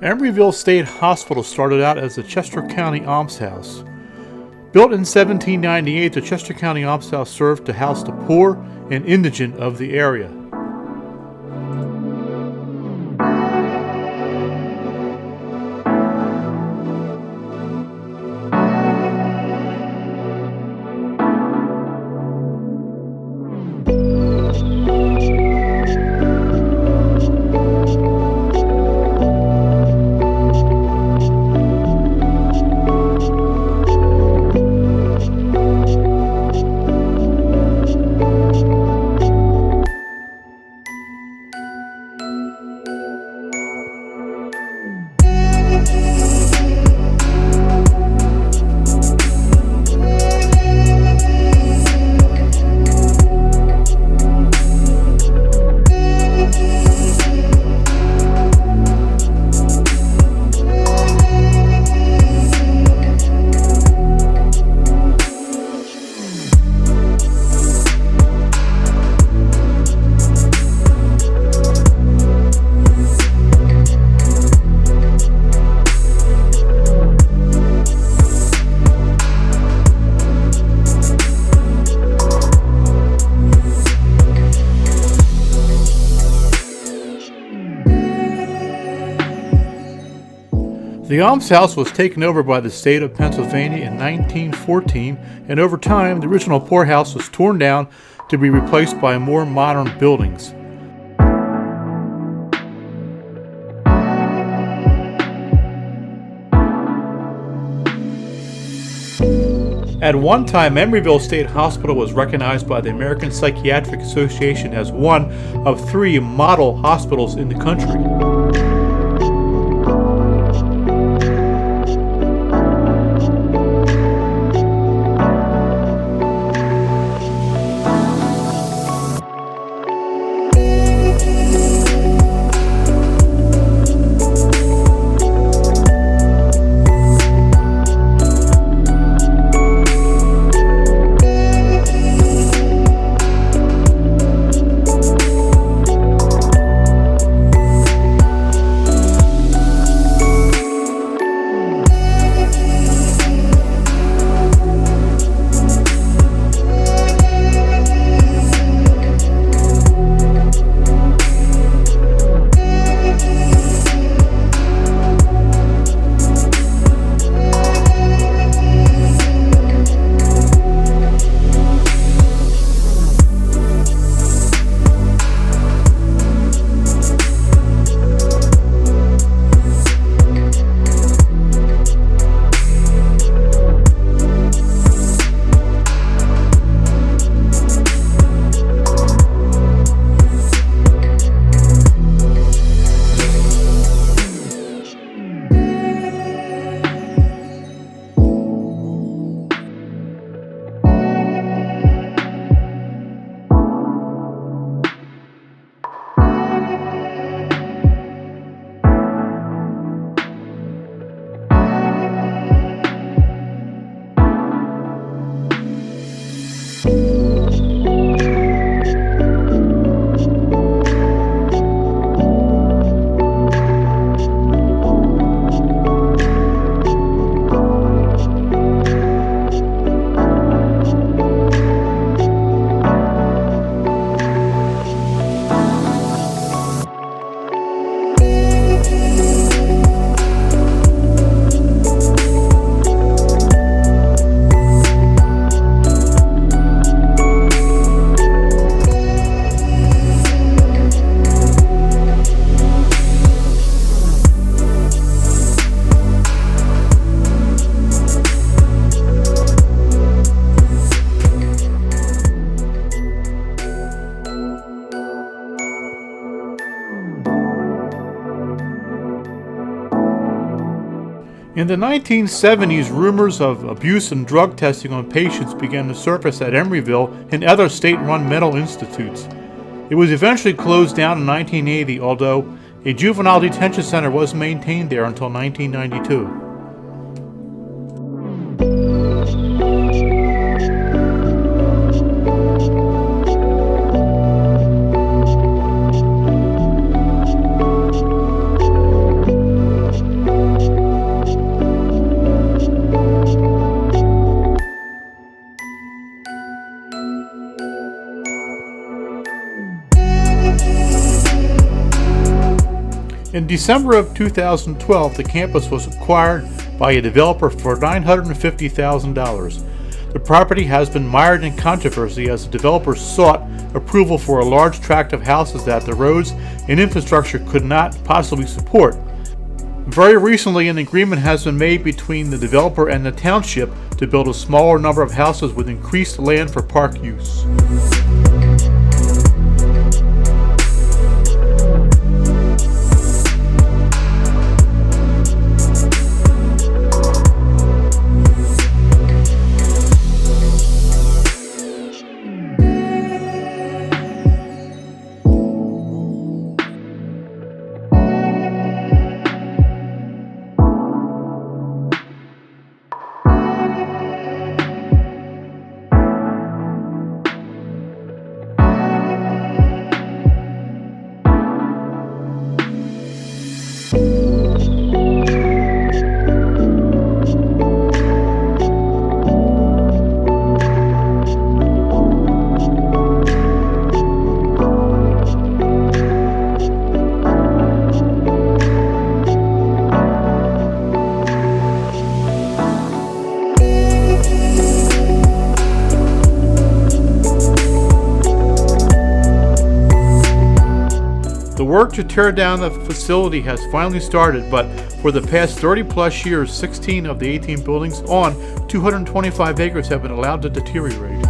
Embreeville State Hospital started out as the Chester County Almshouse. Built in 1798, the Chester County Almshouse served to house the poor and indigent of the area. The almshouse was taken over by the state of Pennsylvania in 1914, and over time the original poorhouse was torn down to be replaced by more modern buildings. At one time, Embreeville State Hospital was recognized by the American Psychiatric Association as one of 3 model hospitals in the country. In the 1970s, rumors of abuse and drug testing on patients began to surface at Embreeville and other state-run mental institutes. It was eventually closed down in 1980, although a juvenile detention center was maintained there until 1992. In December of 2012, the campus was acquired by a developer for $950,000. The property has been mired in controversy as the developer sought approval for a large tract of houses that the roads and infrastructure could not possibly support. Very recently, an agreement has been made between the developer and the township to build a smaller number of houses with increased land for park use. The work to tear down the facility has finally started, but for the past 30 plus years, 16 of the 18 buildings on 225 acres have been allowed to deteriorate.